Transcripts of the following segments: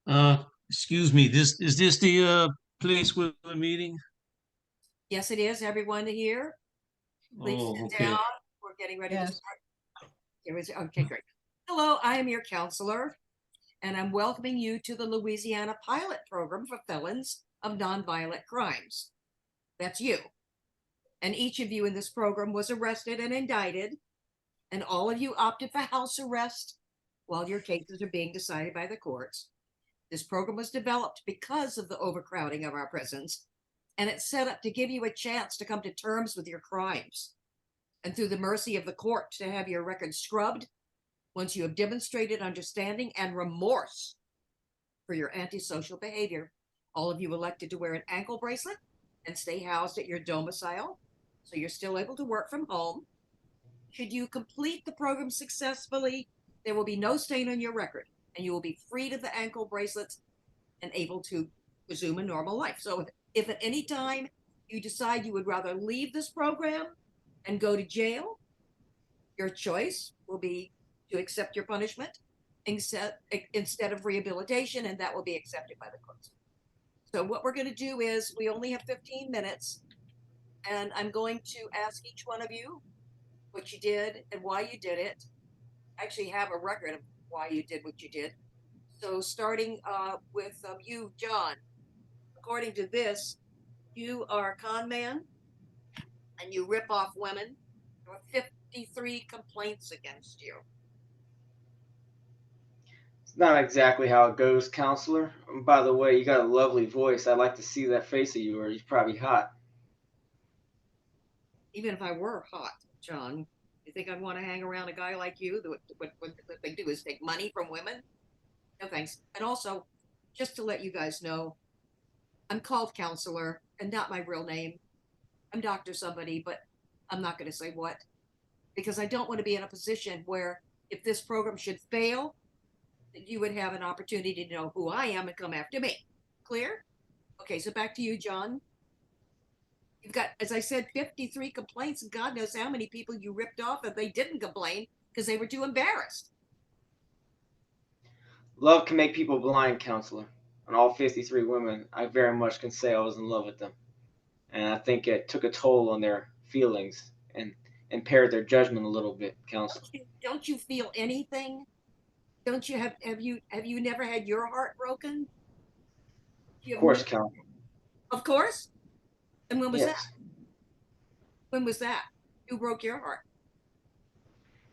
Excuse me, this is this the place with the meeting? Yes, it is. Everyone here, please Oh, sit down. okay. We're getting ready to Yes. start. Okay, great. Hello, I am your counselor, and I'm welcoming you to the Louisiana pilot program for felons of nonviolent crimes. That's you. And each of you in this program was arrested and indicted, and all of you opted for house arrest while your cases are being decided by the courts. This program was developed because of the overcrowding of our prisons, and it's set up to give you a chance to come to terms with your crimes and through the mercy of the court to have your record scrubbed once you have demonstrated understanding and remorse for your antisocial behavior. All of you elected to wear an ankle bracelet and stay housed at your domicile, so you're still able to work from home. Should you complete the program successfully, there will be no stain on your record, and you will be freed of the ankle bracelets and able to resume a normal life. So if at any time you decide you would rather leave this program and go to jail, your choice will be to accept your punishment instead of rehabilitation, and that will be accepted by the courts. So what we're going to do is we only have 15 minutes, and I'm going to ask each one of you what you did and why you did it. I actually have a record of why you did what you did. So starting with you, John, according to this, you are a con man and you rip off women. There were 53 complaints against you. It's not exactly how it goes, counselor. By the way, you got a lovely voice. I'd like to see that face of yours. You're probably hot. Even if I were hot, John, you think I'd want to hang around a guy like you? What they do is take money from women? No thanks. And also, just to let you guys know, I'm called counselor and not my real name. I'm Dr. Somebody, but I'm not going to say what because I don't want to be in a position where if this program should fail, that you would have an opportunity to know who I am and come after me. Clear? Okay, so back to you, John. You've got, as I said, 53 complaints, and God knows how many people you ripped off and they didn't complain because they were too embarrassed. Love can make people blind, counselor. And all 53 women, I very much can say I was in love with them. And I think it took a toll on their feelings and impaired their judgment a little bit, counselor. Don't you feel anything? Don't you have you never had your heart broken? Of You have course, never, counselor. of course. And when was that? Yes. When was that? Who broke your heart?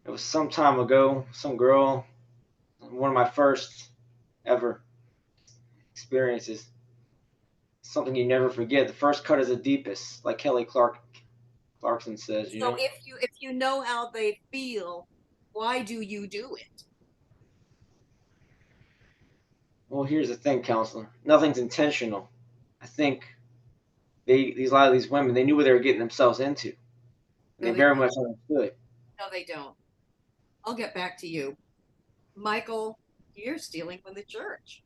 It was some time ago. Some girl, one of my first ever experiences. Something you never forget. The first cut is the deepest, like Clarkson says, you So know? if you know how they feel, why do you do it? Well, here's the thing, counselor. Nothing's intentional. I think a lot of these women, they knew what they were getting themselves into, and No, they they very much understood. no, they don't. I'll get back to you, Michael. You're stealing from the church.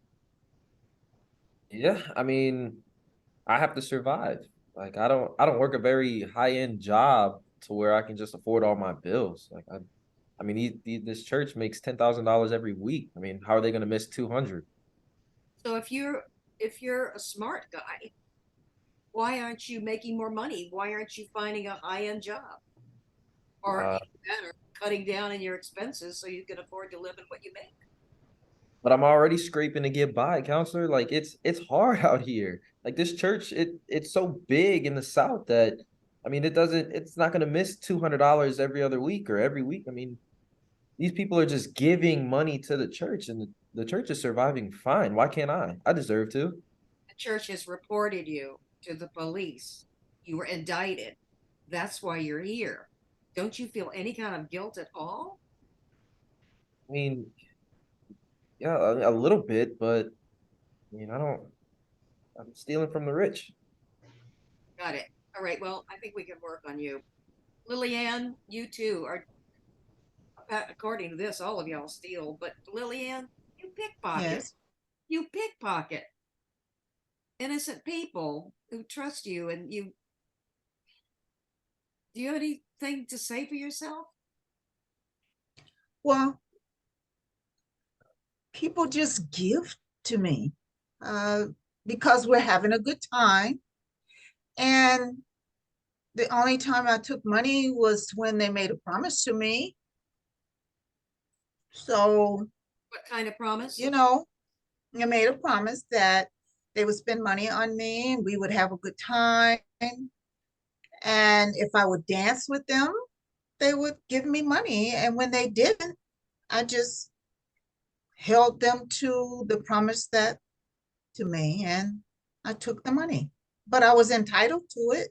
Yeah, I mean, I have to survive. Like I don't work a very high-end job to where I can just afford all my bills. I mean, this church makes $10,000 every week. I mean, how are they going to miss 200? So if you're a smart guy, why aren't you making more money? Why aren't you finding a high-end job? Or Uh, even better, cutting down on your expenses so you can afford to live in what you make. but I'm already scraping to get by, counselor. Like it's hard out here. Like this church, it's so big in the South that I mean, it's not going to miss $200 every other week or every week. I mean, these people are just giving money to the church, and the church is surviving fine. Why can't I? I deserve to. The church has reported you to the police. You were indicted. That's why you're here. Don't you feel any kind of guilt at all? I mean, yeah, a little bit, but I mean, I don't. I'm stealing from the rich. Got it. All right. Well, I think we can work on you. Lillian, you too are, according to this, all of y'all steal, but Lillian, you pickpocket. Yes. You pickpocket innocent people who trust you, and you. Do you have anything to say for yourself? Well, people just give to me because we're having a good time. And the only time I took money was when they made a promise to me. So, What kind of promise? you know, they made a promise that they would spend money on me and we would have a good time. And if I would dance with them, they would give me money. And when they didn't, I just held them to the promise that to me and I took the money. But I was entitled to it.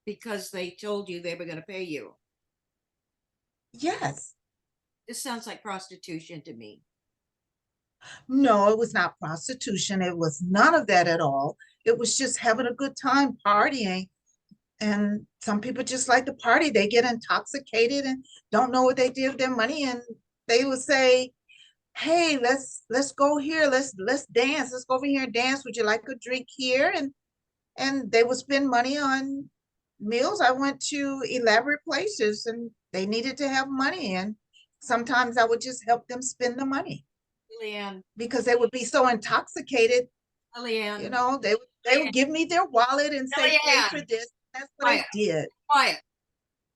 Because they told you they were going to pay you. Yes. This sounds like prostitution to me. No, it was not prostitution. It was none of that at all. It was just having a good time partying. And some people just like to party. They get intoxicated and don't know what they did with their money. And they would say, hey, let's go here. Let's dance. Let's go over here and dance. Would you like a drink here? And they would spend money on meals. I went to elaborate places and they needed to have money. And sometimes I would just help them spend the money Leanne, because they would be so intoxicated. Leanne, You know, they would give me their wallet and say, pay for this. That's what I did. quiet.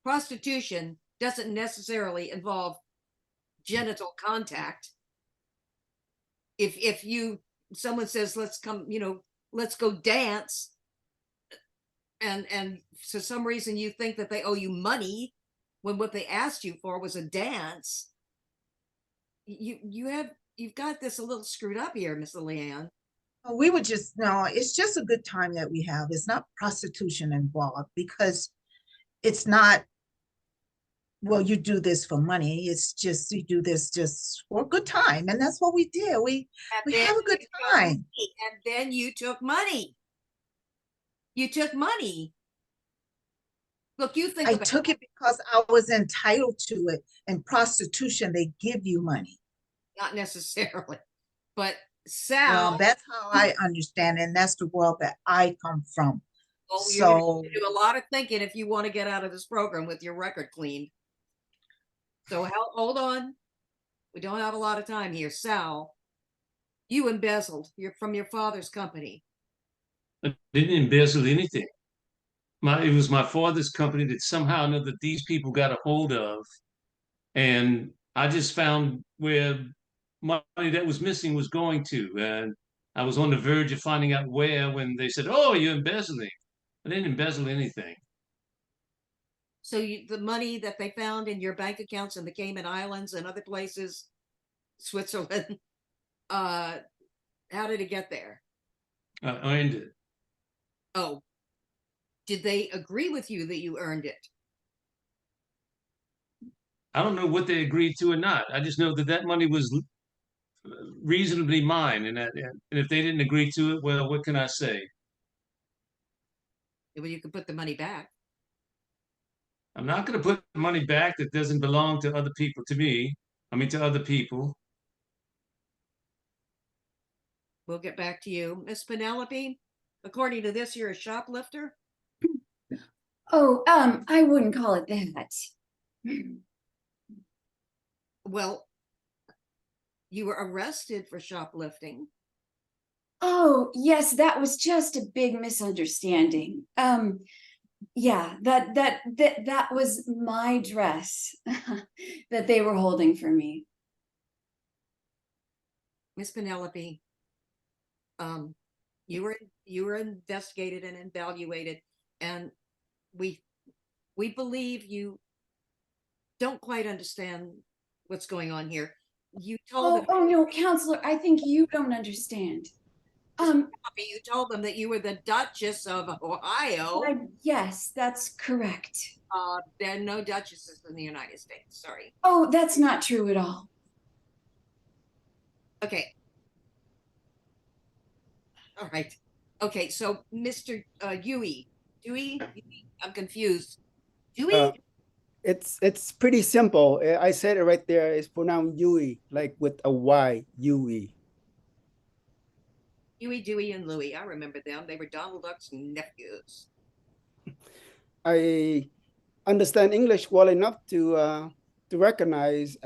Prostitution doesn't necessarily involve genital contact. If someone says, let's come, let's go dance, and for some reason you think that they owe you money when what they asked you for was a dance, you've got this a little screwed up here, Miss Leanne. We would just, no, it's just a good time that we have. It's not prostitution involved because it's not, well, you do this for money. It's just, you do this just for a good time. And that's what we did. We have a good time. And then you took money. You took money. Look, you think I took it because I was entitled to it. In prostitution, they give you money. Not necessarily, but Sal. Well, that's how I understand it, and that's the world that I come from. Well, so you're gonna do a lot of thinking if you want to get out of this program with your record cleaned. So hold on. We don't have a lot of time here. Sal, you embezzled. You're from your father's company. I didn't embezzle anything. It was my father's company that somehow or another these people got a hold of. And I just found where money that was missing was going to. And I was on the verge of finding out where when they said, oh, you're embezzling. I didn't embezzle anything. So the money that they found in your bank accounts in the Cayman Islands and other places, Switzerland, how did it get there? I earned it. Oh, did they agree with you that you earned it? I don't know what they agreed to or not. I just know that that money was reasonably mine. And if they didn't agree to it, well, what can I say? Well, you can put the money back. I'm not going to put money back that doesn't belong to other people, to me. I mean, to other people. We'll get back to you. Miss Penelope, according to this, you're a shoplifter? Oh, I wouldn't call it that. Well, you were arrested for shoplifting. Oh, yes, that was just a big misunderstanding. Yeah, that was my dress that they were holding for me. Miss Penelope, you were investigated and evaluated, and we believe you don't quite understand what's going on here. You told Oh no, counselor, I think you don't understand. You told them that you were the Duchess of Ohio. Yes, that's correct. There are no duchesses in the United States. Sorry. Oh, that's not true at all. Okay. All right. Okay, so Mr. Dewey, I'm confused. Dewey? It's pretty simple. I said it right there. It's pronounced Yui, like with a Y, Yui. Huey, Dewey, and Louie. I remember them. They were Donald Duck's nephews. I understand English well enough to recognize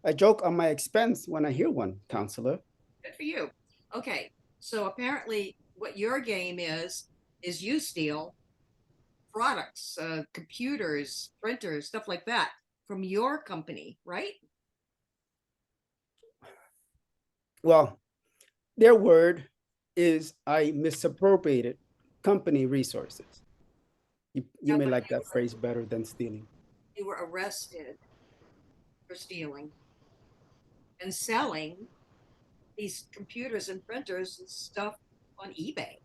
a joke on my expense when I hear one, counselor. Good for you. Okay, so apparently what your game is you steal products, computers, printers, stuff like that from your company, right? Well, their word is I misappropriated company resources. You Yeah, may but like that phrase better than stealing. you were arrested for stealing and selling these computers and printers and stuff on eBay.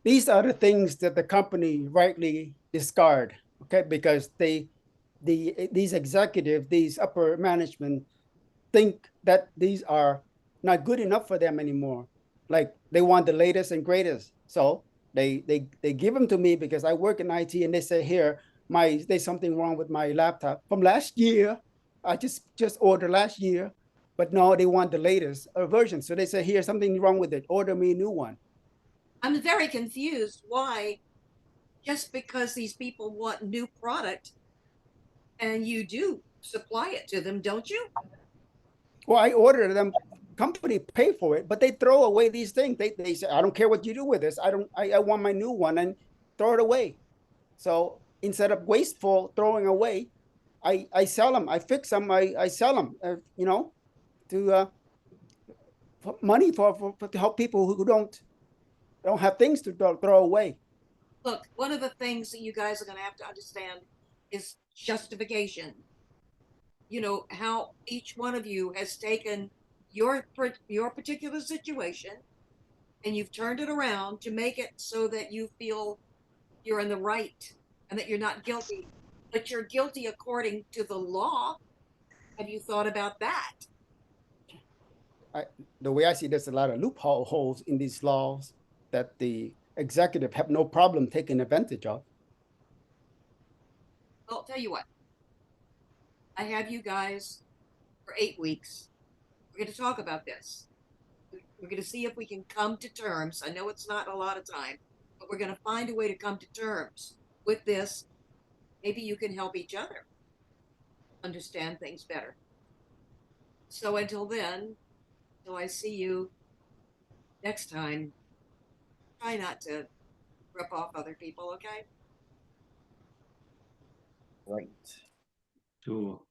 These are the things that the company rightly discard, okay? Because these executives, these upper management think that these are not good enough for them anymore. Like they want the latest and greatest. So they give them to me because I work in IT, and they say, here, there's something wrong with my laptop from last year. I just ordered last year, but no, they want the latest version. So they say, here's something wrong with it. Order me a new one. I'm very confused why, just because these people want new product and you do supply it to them, don't you? Well, I ordered them, company pay for it, but they throw away these things. They say, I don't care what you do with this. I want my new one, and throw it away. So instead of wasteful throwing away, I sell them. I fix them. I sell them. To money for to help people who don't have things to throw away. Look, one of the things that you guys are going to have to understand is justification. You know how each one of you has taken your particular situation and you've turned it around to make it so that you feel you're in the right and that you're not guilty, but you're guilty according to the law. Have you thought about that? The way I see, there's a lot of loopholes in these laws that the executive have no problem taking advantage of. Well, I'll tell you what, I have you guys for 8 weeks. We're going to talk about this. We're going to see if we can come to terms. I know it's not a lot of time, but we're going to find a way to come to terms with this. Maybe you can help each other understand things better. So until then, till I see you next time, try not to rip off other people, okay? Right. Cool.